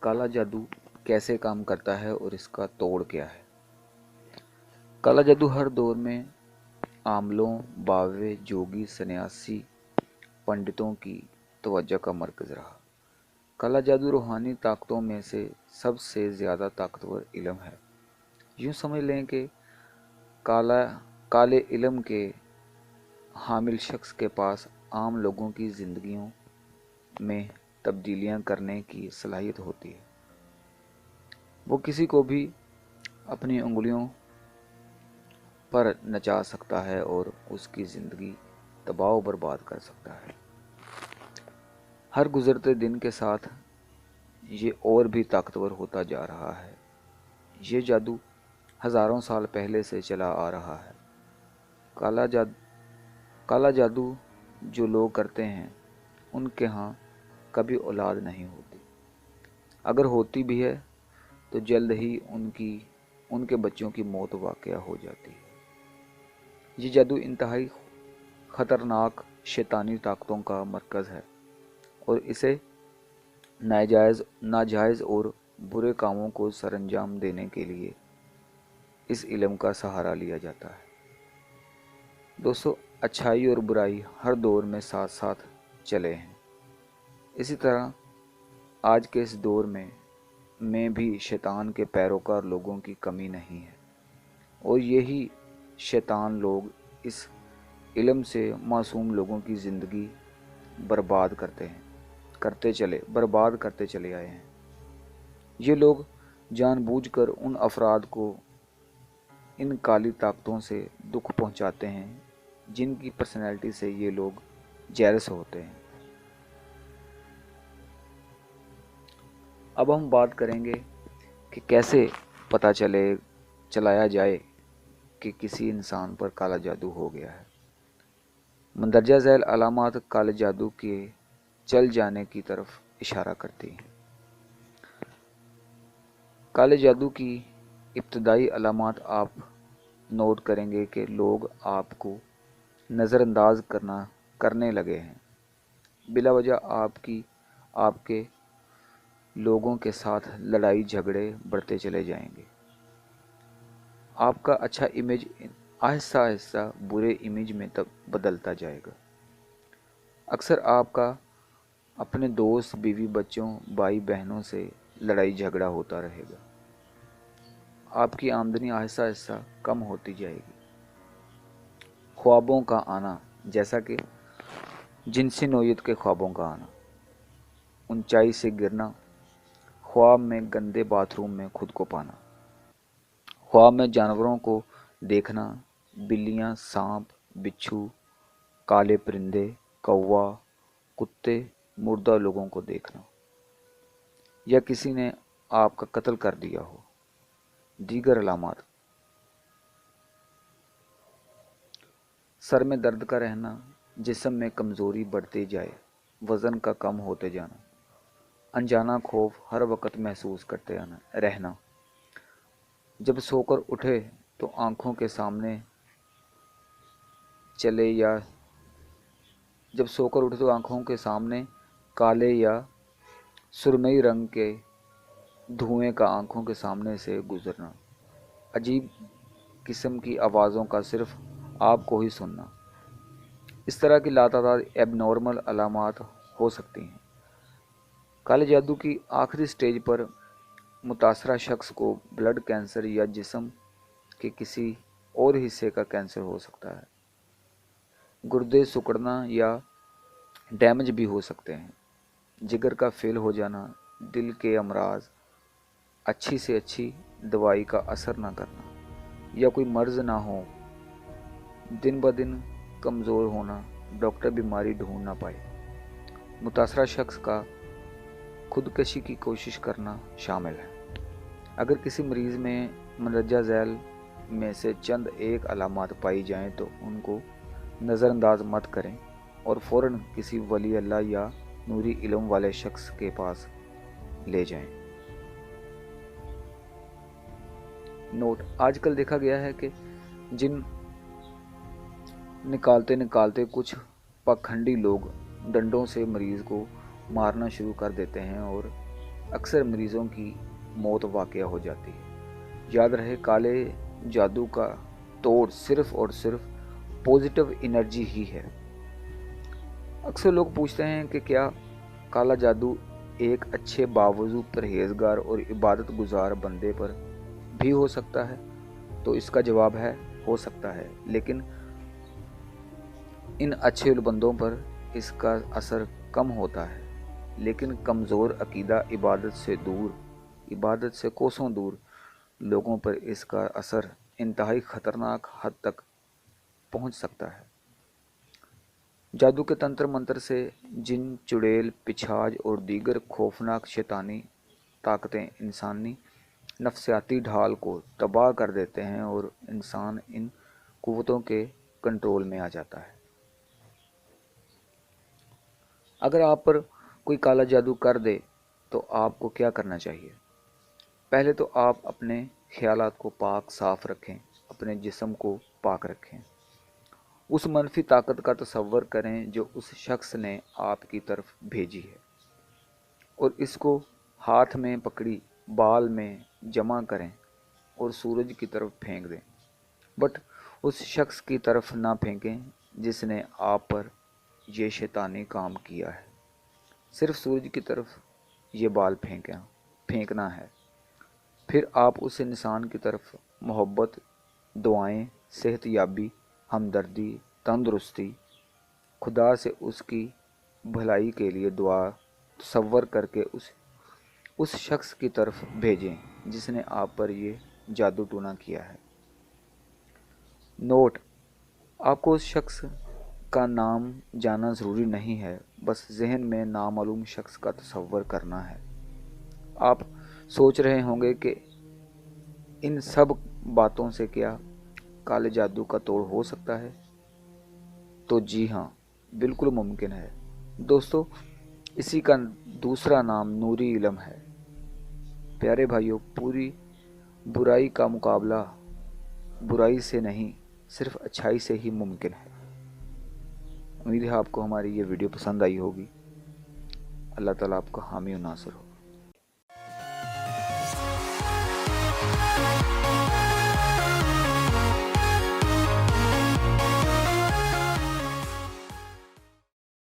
काला जादू कैसे काम करता है और इसका तोड़ क्या है। काला जादू हर दौर में आमलों, बावे, जोगी, सन्यासी, पंडितों की तवज्जो का मरकज़ रहा। काला जादू रूहानी ताकतों में से सबसे ज़्यादा ताकतवर इल्म है। यूँ समझ लें कि काले इल्म के हामिल शख्स के पास आम लोगों की ज़िंदगियों में तब्दीलियाँ करने की सलाहियत होती है। वो किसी को भी अपनी उंगलियों पर नचा सकता है और उसकी ज़िंदगी तबाह व बर्बाद कर सकता है। हर गुज़रते दिन के साथ ये और भी ताकतवर होता जा रहा है। ये जादू हज़ारों साल पहले से चला आ रहा है। काला जादू जो लोग करते हैं उनके यहाँ कभी औलाद नहीं होती। अगर होती भी है तो जल्द ही उनके बच्चों की मौत वाक़या हो जाती है। ये जादू इंतहाई ख़तरनाक शैतानी ताकतों का मरकज़ है और इसे नाजायज़ और बुरे कामों को सरअंजाम देने के लिए इस इल्म का सहारा लिया जाता है। दोस्तों, अच्छाई और बुराई हर दौर में साथ साथ चले हैं। इसी तरह आज के इस दौर में भी शैतान के पैरोकार लोगों की कमी नहीं है और यही शैतान लोग इस इल्म से मासूम लोगों की ज़िंदगी बर्बाद करते चले आए हैं। ये लोग जानबूझकर उन अफराद को इन काली ताकतों से दुख पहुंचाते हैं जिनकी पर्सनैलिटी से ये लोग जेलस होते हैं। अब हम बात करेंगे कि कैसे पता चलाया जाए कि किसी इंसान पर काला जादू हो गया है। मंदरजा झैल अलामात काले जादू के चल जाने की तरफ इशारा करती हैं। काले जादू की इब्तदाई अलामात आप नोट करेंगे कि लोग आपको नज़रअंदाज करने लगे हैं। बिला वजह आपके लोगों के साथ लड़ाई झगड़े बढ़ते चले जाएंगे। आपका अच्छा इमेज आहिस्ता आहिस्ता बुरे इमेज में तब बदलता जाएगा। अक्सर आपका अपने दोस्त, बीवी, बच्चों, भाई बहनों से लड़ाई झगड़ा होता रहेगा। आपकी आमदनी आहिस्ता आहिस्ता कम होती जाएगी। ख्वाबों का आना, जैसा कि जिनसी नौयत के ख्वाबों का आना, ऊंचाई से गिरना, ख्वाब में गंदे बाथरूम में खुद को पाना, ख्वाब में जानवरों को देखना, बिल्लियाँ, सांप, बिच्छू, काले परिंदे, कौवा, कुत्ते, मुर्दा लोगों को देखना, या किसी ने आपका कत्ल कर दिया हो। दीगर अलामात, सर में दर्द का रहना, जिस्म में कमज़ोरी बढ़ती जाए, वज़न का कम होते जाना, अनजाना खौफ हर वक्त महसूस करते रहना, जब सोकर उठे तो आँखों के सामने काले या सुरमई रंग के धुएं का आँखों के सामने से गुजरना, अजीब किस्म की आवाज़ों का सिर्फ आपको ही सुनना। इस तरह की लातादाद एबनॉर्मल अलामात हो सकती हैं। काले जादू की आखिरी स्टेज पर मुतासरा शख्स को ब्लड कैंसर या जिस्म के किसी और हिस्से का कैंसर हो सकता है। गुर्दे सिकुड़ना या डैमेज भी हो सकते हैं। जिगर का फेल हो जाना, दिल के अमराज, अच्छी से अच्छी दवाई का असर ना करना या कोई मर्ज ना हो, दिन ब दिन कमज़ोर होना, डॉक्टर बीमारी ढूंढ ना पाए, मुतासरा शख्स का खुदकशी की कोशिश करना शामिल है। अगर किसी मरीज़ में मंदरजा झैल में से चंद एक अलामात पाई जाएं तो उनको नज़रअंदाज मत करें और फ़ौरन किसी वली अल्लाह या नूरी इल्म वाले शख्स के पास ले जाएं। नोट, आजकल देखा गया है कि जिन निकालते कुछ पाखंडी लोग डंडों से मरीज़ को मारना शुरू कर देते हैं और अक्सर मरीजों की मौत वाक़या हो जाती है। याद रहे, काले जादू का तोड़ सिर्फ और सिर्फ पॉजिटिव एनर्जी ही है। अक्सर लोग पूछते हैं कि क्या काला जादू एक अच्छे बावजूद परहेजगार और इबादत गुजार बंदे पर भी हो सकता है? तो इसका जवाब है, हो सकता है, लेकिन इन अच्छे बंदों पर इसका असर कम होता है। लेकिन कमज़ोर अकीदा, इबादत से कोसों दूर लोगों पर इसका असर इंतहाई ख़तरनाक हद तक पहुंच सकता है। जादू के तंत्र मंत्र से जिन, चुड़ैल, पिशाच और दीगर खौफनाक शैतानी ताकतें इंसानी नफ्सियाती ढाल को तबाह कर देते हैं और इंसान इन कुव्वतों के कंट्रोल में आ जाता है। अगर आप पर कोई काला जादू कर दे तो आपको क्या करना चाहिए? पहले तो आप अपने ख्यालात को पाक साफ रखें, अपने जिस्म को पाक रखें। उस मनफी ताकत का तसव्वुर करें जो उस शख्स ने आपकी तरफ भेजी है और इसको हाथ में पकड़ी बाल में जमा करें और सूरज की तरफ फेंक दें। बट उस शख्स की तरफ ना फेंकें जिसने आप पर ये शैतानी काम किया है। सिर्फ सूरज की तरफ ये बाल फेंकना है। फिर आप उस इंसान की तरफ मोहब्बत, दुआएं, सेहतयाबी, हमदर्दी, तंदुरुस्ती, खुदा से उसकी भलाई के लिए दुआ तसव्वुर करके उस शख्स की तरफ भेजें जिसने आप पर ये जादू टूना किया है। नोट: आपको उस शख्स का नाम जानना ज़रूरी नहीं है, बस जहन में नामालूम शख्स का तसव्वुर करना है। आप सोच रहे होंगे कि इन सब बातों से क्या काले जादू का तोड़ हो सकता है? तो जी हाँ, बिल्कुल मुमकिन है। दोस्तों, इसी का दूसरा नाम नूरी इल्म है। प्यारे भाइयों, पूरी बुराई का मुकाबला बुराई से नहीं, सिर्फ अच्छाई से ही मुमकिन है। उम्मीद है आपको हमारी ये वीडियो पसंद आई होगी। अल्लाह ताला आपका हामी और नासिर हो।